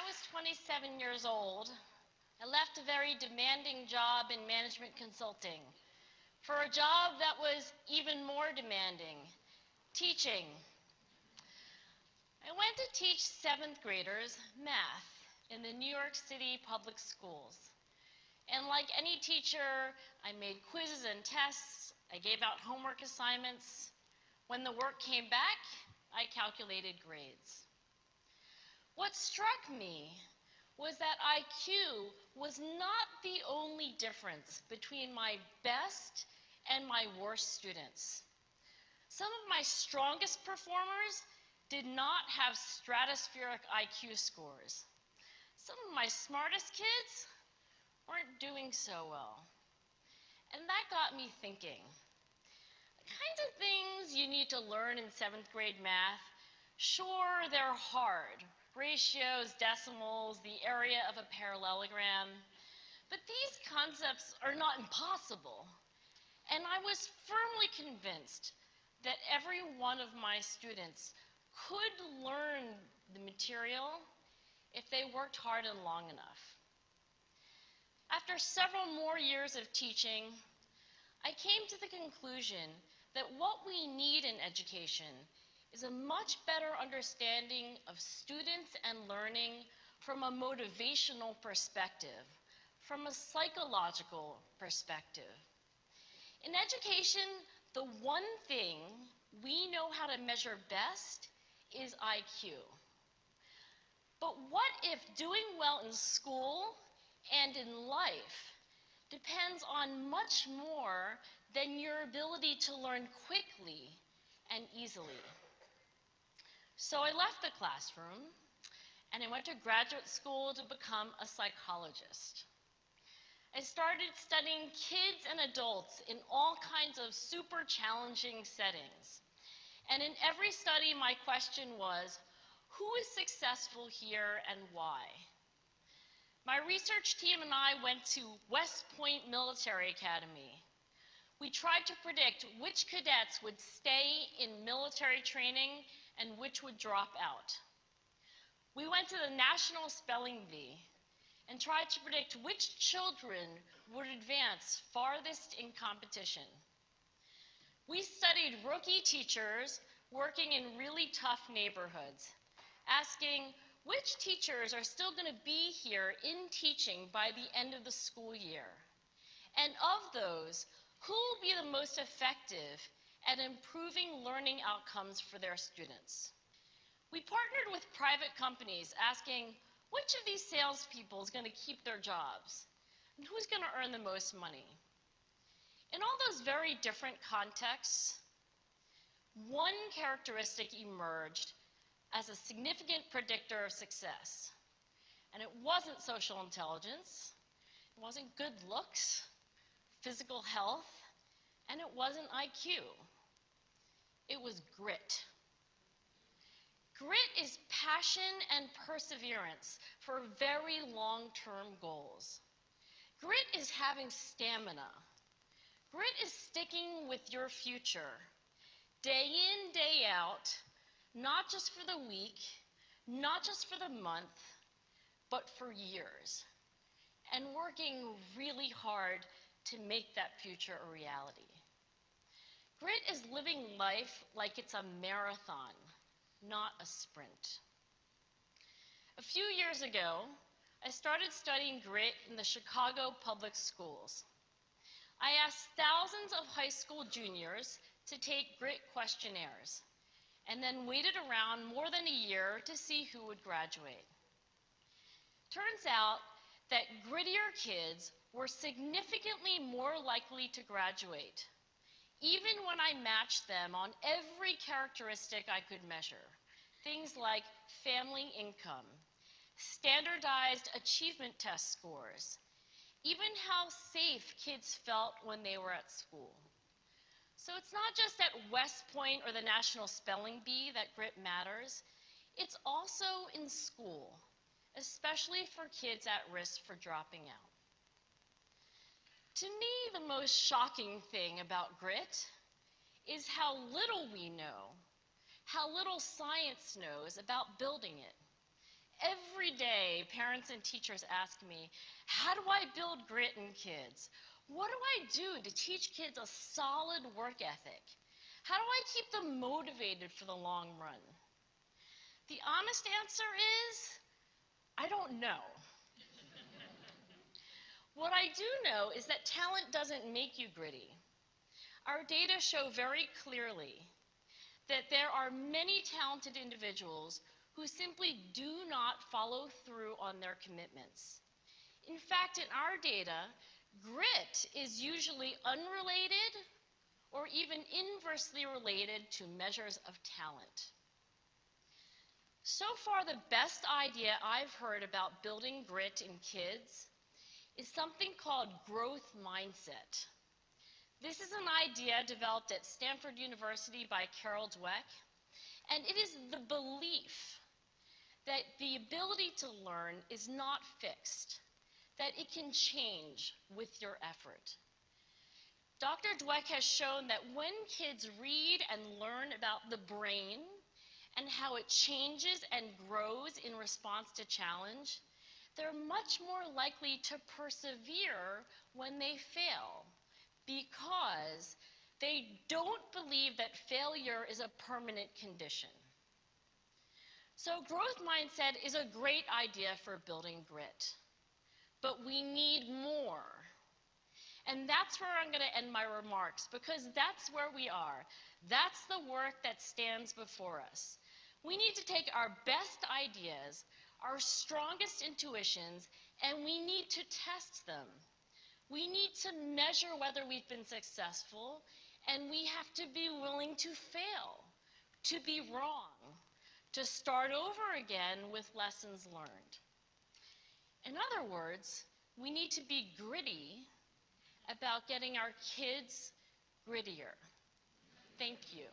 I was 27 years old, I left a very demanding job in management consulting for a job that was even more demanding, teaching. I went to teach 7th graders math in the New York City public schools. And like any teacher, I made quizzes and tests, I gave out homework assignments. When the work came back, I calculated grades. What struck me was that IQ was not the only difference between my best and my worst students. Some of my strongest performers did not have stratospheric IQ scores. Some of my smartest kids weren't doing so well. And that got me thinking. The kinds of things you need to learn in 7th grade math, sure, they're hard. Ratios, decimals, the area of a parallelogram. But these concepts are not impossible. And I was firmly convinced that every one of my students could learn the material if they worked hard and long enough. After several more years of teaching, I came to the conclusion that what we need in education is a much better understanding of students and learning from a motivational perspective, from a psychological perspective. In education, the one thing we know how to measure best is IQ. But what if doing well in school and in life depends on much more than your ability to learn quickly and easily? So I left the classroom and I went to graduate school to become a psychologist. I started studying kids and adults in all kinds of super challenging settings. And in every study, my question was, who is successful here and why? My research team and I went to West Point Military Academy. We tried to predict which cadets would stay in military training and which would drop out. We went to the National Spelling Bee and tried to predict which children would advance farthest in competition. We studied rookie teachers working in really tough neighborhoods, asking which teachers are still going to be here in teaching by the end of the school year. And of those, who will be the most effective at improving learning outcomes for their students? We partnered with private companies asking, which of these salespeople is going to keep their jobs? And who's going to earn the most money? In all those very different contexts, one characteristic emerged as a significant predictor of success. And it wasn't social intelligence, it wasn't good looks, physical health, and it wasn't IQ. It was grit. Grit is passion and perseverance for very long-term goals. Grit is having stamina. Grit is sticking with your future, day in, day out, not just for the week, not just for the month, but for years, and working really hard to make that future a reality. Grit is living life like it's a marathon, not a sprint. A few years ago, I started studying grit in the Chicago public schools. I asked thousands of high school juniors to take grit questionnaires, and then waited around more than a year to see who would graduate. Turns out that grittier kids were significantly more likely to graduate, even when I matched them on every characteristic I could measure. Things like family income, standardized achievement test scores, even how safe kids felt when they were at school. So it's not just at West Point or the National Spelling Bee that grit matters, it's also in school, especially for kids at risk for dropping out. To me, the most shocking thing about grit is how little we know, how little science knows about building it. every day, parents and teachers ask me, how do I build grit in kids? What do I do to teach kids a solid work ethic? How do I keep them motivated for the long run? The honest answer is, I don't know. What I do know is that talent doesn't make you gritty. Our data show very clearly that there are many talented individuals who simply do not follow through on their commitments. In fact, in our data, grit is usually unrelated or even inversely related to measures of talent. So far, the best idea I've heard about building grit in kids is something called growth mindset. This is an idea developed at Stanford University by Carol Dweck, and it is the belief that the ability to learn is not fixed, that it can change with your effort. Dr. Dweck has shown that when kids read and learn about the brain and how it changes and grows in response to challenge, they're much more likely to persevere when they fail because they don't believe that failure is a permanent condition. So growth mindset is a great idea for building grit, but we need more. And that's where I'm going to end my remarks, because that's where we are. That's the work that stands before us. We need to take our best ideas, our strongest intuitions, and we need to test them. We need to measure whether we've been successful, and we have to be willing to fail, to be wrong, to start over again with lessons learned. In other words, we need to be gritty about getting our kids grittier. Thank you.